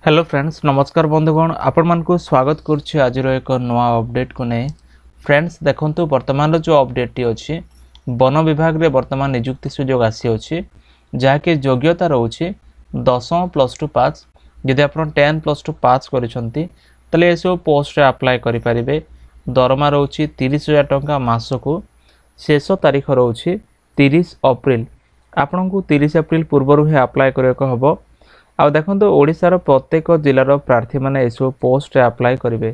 Hello friends नमस्कार बंधुगण आपण मानक स्वागत करुच्ची आज एक नवा अपडेट को नहीं। फ्रेंड्स देखंतु वर्तमान जो अपडेट टी अच्छी वन विभाग रे वर्तमान नियुक्ति सुजोग आसी अच्छी जहाँकि योग्यता रोचे 10+2 पास। जदि आप 10+2 पास कर सब पोस्ट अप्लाई करें। दरमा रोचे 30,000 टंका मासकू। शेष तारीख रोचे 30 अप्रैल। आपण को 30 अप्रैल पूर्व ही अप्लाई करने हम। आ देखो ओडिशार प्रत्येक जिलार प्रार्थी मैंने यह पोस्ट अप्लाई करेंगे।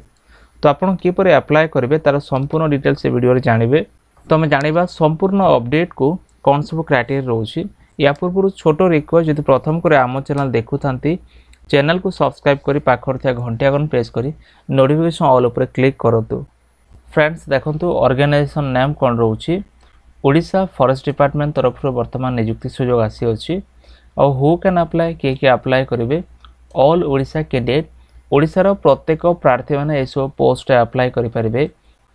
तो आपड़ किपर अप्लाई करेंगे तार संपूर्ण डिटेल्स वीडियो जानवे। तो आम जाना संपूर्ण अपडेट को कौन सब क्राइटेरिया रोचे। या पूर्व छोट रिक्वेस्ट जब प्रथम कर आम चैनल देखु चैनल को सब्सक्राइब कर पाखर थी घंटी आइकन प्रेस कर नोटिफिकेशन ऑल उपर क्लिक करूँ। फ्रेंड्स देखो ऑर्गेनाइजेशन नेम कौन रोचे। ओडिशा फॉरेस्ट डिपार्टमेंट तरफ वर्तमान नियुक्ति सुजोग आसी अच्छी। और हु कैन अप्लाई किए अप्लाई करेंगे ऑल ओडिशा कैंडिडेट। ओडिशार प्रत्येक प्रार्थी मैंने यह सब पोस्ट अप्लाई करेंगे।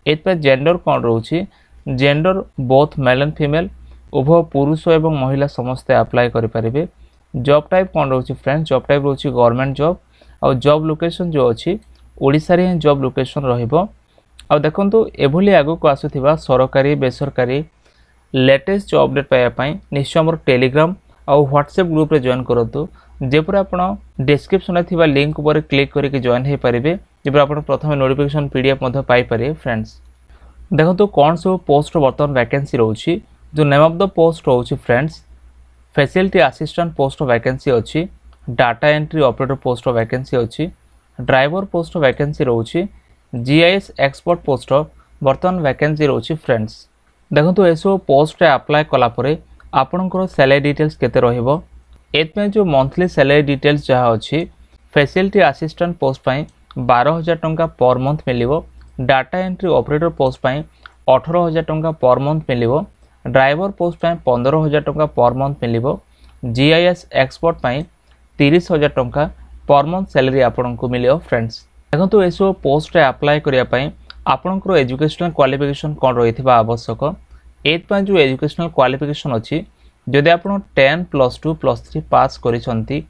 एथपाई जेंडर कौन रोचे। Gender both male and female उभय पुरुष एवं महिला समस्ते अप्लाई करेंगे। जॉब टाइप कौन रोचे फ्रेंड्स। जॉब टाइप रोचे गवर्नमेंट जॉब। और जॉब लोकेशन जो अच्छी ओडिशा रे जॉब लोकेशन रहिबो। आ देखंतु एभली आगु को आसुथिबा सरकारी बेसरकारी लेटेस्ट जॉब अपडेट पाइबा निश्चय मोर टेलीग्राम और व्हाट्सएप ग्रुप रे जॉइन करतु। जेपर आपण डिस्क्रिप्शन रे थिबा लिंक ऊपर क्लिक करके जॉइन हे पारिबे। जेपर आपण प्रथम नोटिफिकेशन पीडीएफ मध्ये पाई पारे। फ्रेंड्स देखंतु कौन सब पोस्ट वर्तमान वैकेंसी रोची। जो नेम ऑफ द पोस्ट रोची friends facility assistant post vacancy अच्छी। Data entry operator post vacancy अच्छी। ड्राइवर पोस्ट वैकेंसी रोची। जीआईएस एक्सपर्ट पोस्ट वर्तमान वैकेंसी रोची। फ्रेंड्स देखंतु एसो पोस्ट अप्लाई कला परे आपणकर सैलरी डिटेल्स केते रहिबो। एथमे जो मंथली सैलरी डिटेल्स जहाँ अच्छी फैसिलिटी असिस्टेंट पोस्ट पाई 12,000 टंका पर मंथ मिलिबो। डाटा एंट्री ऑपरेटर पोस्ट पाई 18,000 टंका पर मंथ मिलिबो। ड्राइवर पोस्ट पाई 15,000 टंका पर मंथ मिलिबो। जीआईएस एक्सपर्ट पाई 30,000 टंका पर मंथ सैलरी आपन को मिलियो। फ्रेंड्स देखंतु एसो पोस्ट अप्लाई करिया पाई आपणकर एजुकेशनल क्वालिफिकेशन कौन रही आवश्यक। एथपाई जो एजुकेशनल क्वालिफिकेशन अच्छी जदि आप 10+2+3 पास करिसंती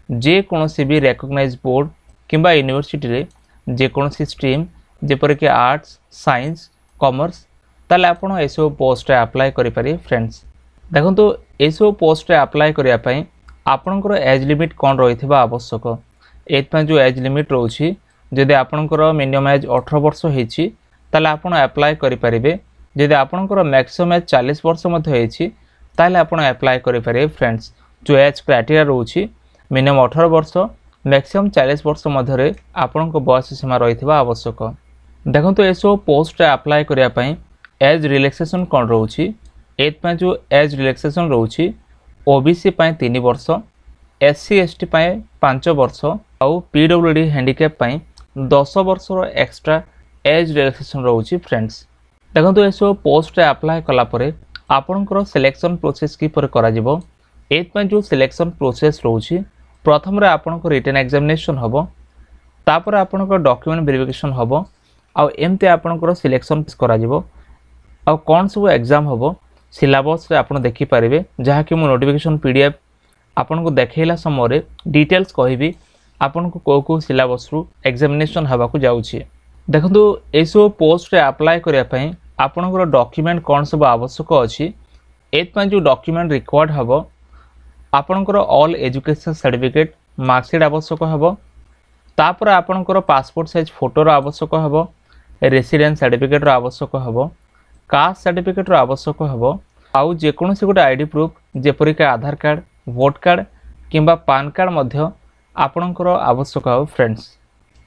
जे कोनोसी भी रेकग्नाइज बोर्ड किंबा यूनिवर्सिटी रे जे कोनोसी स्ट्रीम जेपरिक आर्ट्स साइंस कॉमर्स ताले आपण एसो पोस्ट अप्लाई करि पारे। फ्रेंड्स देखंतु एसो पोस्ट अप्लाई करिया पई आपणकर एज लिमिट कौन रही आवश्यक। एथपाई जो एज लिमिट रोची जदि आपणकर मिनिमम एज 18 वर्ष होईची ताले आपण अप्लाई करि पारिबे। जदि आपणकर मैक्सिमम एज 40 वर्ष मध्य होईची ताले आपण अप्लाई करि पारे। फ्रेंड्स जो एज क्राइटेरिया रोची मिनिमम 18 वर्ष मैक्सिमम 40 वर्ष मध्य रे आपणको बयस सीमा रही आवश्यक। देखंतु एसो पोस्ट अप्लाई करिया पई एज रिलैक्सेशन कौन रोची। एथपाई जो एज रिलैक्सेशन रोची ओबीसी पाई 3 वर्ष एससी एसटी पाई 5 वर्ष और पीडब्ल्यूडी हैंडिकैप पाई 10 वर्ष एक्स्ट्रा एज रिलैक्सेशन रोची। फ्रेंड्स देखो एसो पोस्ट अप्लाई कला परे आपणकर सिलेक्शन प्रोसेस किपर करा जिवो। एथपाई जो सिलेक्शन प्रोसेस रोची प्रथम रे आपणकर रिटन एग्जामिनेशन हबो। तापर आपणकर डॉक्यूमेंट वेरिफिकेशन हबो। आ एमते आपणकर सिलेक्शन करा जिवो। आ कोन सब एग्जाम हबो सिलेबस रे आपण देखि पारिबे। जहा कि मो नोटिफिकेशन पीडीएफ आपनको देखैला समय रे डिटेल्स कहबी आपनको को सिलेबस रु एग्जामिनेशन हबा को जाउछि। देखंतु एसो पोस्ट अप्लाई करिया पई आपणकर डॉक्यूमेंट कौन सब आवश्यक अच्छी। एथपाई जो डॉक्यूमेंट रिक्वायर्ड हम आपणकर ऑल एजुकेशन सर्टिफिकेट मार्कशीट आवश्यक हम। तापर आपणकर पासपोर्ट साइज फोटोर आवश्यक हम। रेसिडेंस सर्टिफिकेट आवश्यक हम। कास्ट सर्टिफिकेट आवश्यक हम। आउ जेकोसी गोटे आईडी प्रूफ जेपरिक आधार कार्ड वोट कार्ड किंबा पान कार्ड मध्य आपणकर आवश्यक हो। फ्रेंड्स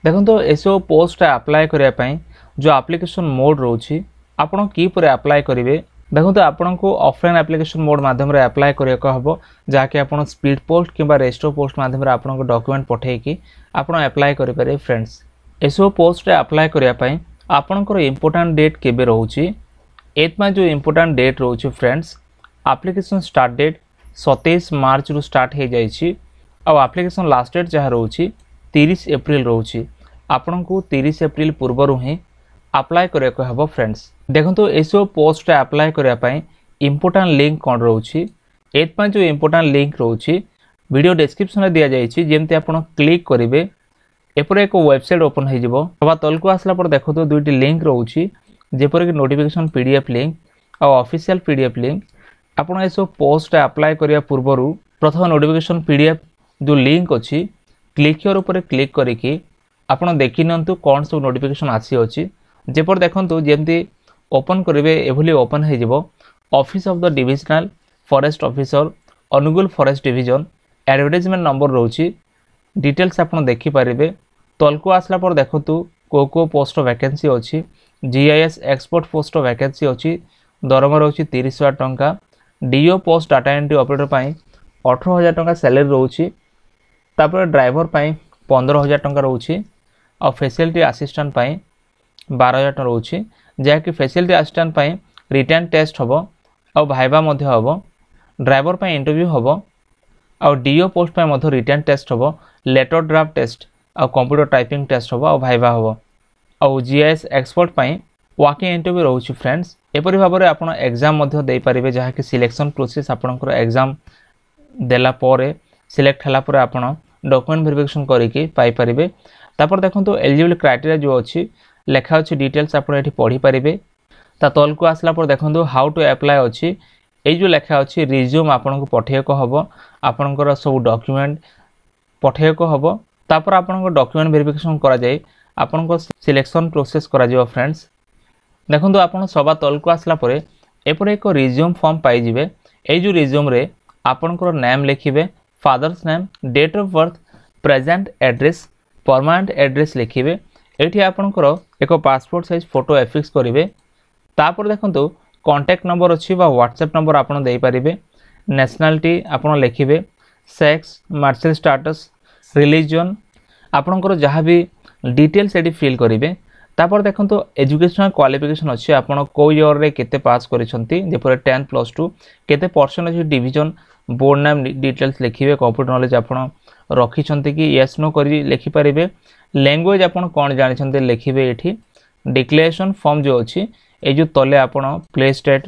देखो एसो पोस्ट अप्लाई करिया पई जो एप्लिकेशन मोड रोची आपण किपर अप्लाई करेंगे। देखो आपन को ऑफलाइन एप्लिकेशन मोड माध्यम रे अप्लाई करिया हम जहाँकि आप स्पीड पोस्ट किंबा रजिस्टर पोस्ट माध्यम रे आपन को डॉक्यूमेंट पठेकी आपण अप्लाई करि पारे। फ्रेंड्स एसो पोस्ट अप्लाई करिया पई आपनकर इंपोर्टेंट डेट केबे रहउची। एथमा जो इंपोर्टेंट डेट रोची friends application start date 27 March रु स्टार्ट हो जाइछि। आ एप्लिकेशन लास्ट डेट जहाँ रोची 30 एप्रिल रोची। आपन को 30 एप्रिल पूर्व ही अप्लाई करिया हम। फ्रेंड्स देखो एसो पोस्ट अप्लाई करिया पई इंपोर्टेंट लिंक कौन रोची। एथपाई जो इंपोर्टेंट लिंक रोची वीडियो डिस्क्रिप्शन में दिया जाइए जमती आप क्लिक करेंगे एपर एक वेबसाइट ओपन हो सभा तल को आसला पर देखो दुईटी लिंक रोचे जेपरिक नोटिफिकेशन पीडीएफ लिंक और ऑफिशियल पीडीएफ लिंक आपड़ ये सब पोस्ट अप्लाई करने पूर्वर प्रथम नोटिफिकेशन पीडीएफ जो लिंक अच्छी क्लिक हियर उपर क्लिक करके आपड़ देखी नियंतु कौन सब नोटिफिकेशन आसी अच्छी जेपर देखो जमती ओपन करेंगे एभली ओपन हो office of the divisional forest officer Angul forest division advertisement number रोची डिटेल्स आप देखिपारे तलको आसला पर देखो को पोस्ट वैकेंसी अच्छी जीआईएस एक्सपोर्ट पोस्ट वैकेंसी अच्छी दरमा रोची 30,000 टंका डीओ पोस्ट डाटा एंट्री ऑपरेटर पाई 18,000 टंका सैलरी रोची तापर ड्राइवर पाई 15,000 टंका रोची और फैसिलिटी असिस्टेंट पाई 12,000 टंका रोची जहाँकि फैसिलिटी असिस्टेंट पाई रिटर्न टेस्ट हम और भाइबा हम ड्राइवर पाई इंटरव्यू हम और डीओ पोस्ट पाई मध्य रिटर्न टेस्ट हम लेटर ड्राफ्ट टेस्ट और कंप्यूटर टाइपिंग टेस्ट हम और भाइबा हम और जीआईएस एक्सपोर्ट पाई वाकिंग इंटरव्यू रोचे फ्रेंड्स एपरी भाव में आप एग्जाम दे पारे जहाँकि सिलेक्शन प्रोसेस आपंकर एग्जाम देला सिलेक्ट है आप डॉक्यूमेंट वेरिफिकेशन करके पाइपर तापर देखो एलिजिबल क्राइटेरिया जो अच्छी लेखा अच्छी डिटेल्स आप पढ़ी पारे ता तल को आसला पर देखो हाउ टू अप्लाई अच्छी ये जो लेखा अच्छी रिज्यूम आपन को पठेक हम आपंकर सब डॉक्यूमेंट पठेक हम तापर आपन डॉक्यूमेंट वेरिफिकेशन करा जाए आपन सिलेक्शन प्रोसेस करा फ्रेंड्स देखो आप सभा तल को आसला पर एपर एक रिज्यूम फॉर्म पाइबे ये जो रिज्यूम रे आपनकर नेम लिखिबे father's name date of birth present address permanent address लिखिबे एठी आपनकर एक पासपोर्ट साइज फोटो एफिक्स करेंगे तापर देखो कॉन्टैक्ट नंबर अच्छी व्हाट्सएप नंबर आपन दे पारिबे नेशनलिटी आपन लिखिबे सेक्स मार्शल स्टेटस रिलीजन आपनकर जहाँ भी डिटेल्स एटी फिल करेंगे तापर देखो एजुकेशनल क्वालिफिकेशन अच्छी आपन को ईयर रे केते पास करिसंती जेपर 10+2 केते परसेंट अच्छी डिवीजन बोर्ड नेम डिटेल्स लिखिबे कंप्यूटर नॉलेज आपन रखिसंती कि यस नो करी लिखि पारिबे लैंग्वेज आपन कोन जानिसंती लिखिबे एठी डिक्लेरेशन फॉर्म जो अच्छी ए जो तले आपन प्ले स्टेट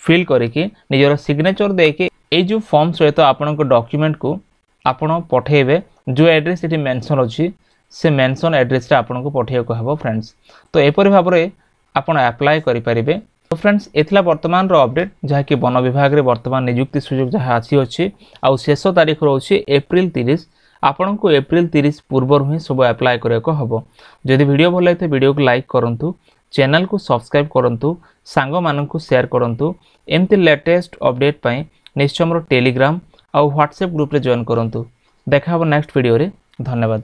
फिल करके निजर सिग्नेचर देके ए जो फॉर्म सहित आपन डॉक्यूमेंट को आपन पठेबे जो एड्रेस एटी मेंशन अच्छी से मेंशन एड्रेस रे आपन को पठेको हबो फ्रेंड्स तो एपरि भाव में आपन अप्लाई करि परिबे। तो फ्रेंड्स एथला वर्तमान रो अपडेट जहाँ कि वन विभाग रे वर्तमान नियुक्ति सुयोग जहाँ आसी अछि आ शेष तारीख रोचे एप्रिल 30 आपन को एप्रिल 30 पूर्व ही सब अप्लाई करको हबो। जदि वीडियो भल लगे वीडियो को लाइक करंतु चैनल को सब्सक्राइब करंतु सांग मानन को शेयर करंतु एमती लेटेस्ट अपडेट पाई निश्चय मोर टेलीग्राम और व्हाट्सएप ग्रुप रे जॉइन करंतु। देखा हबो नेक्स्ट वीडियो रे। धन्यवाद।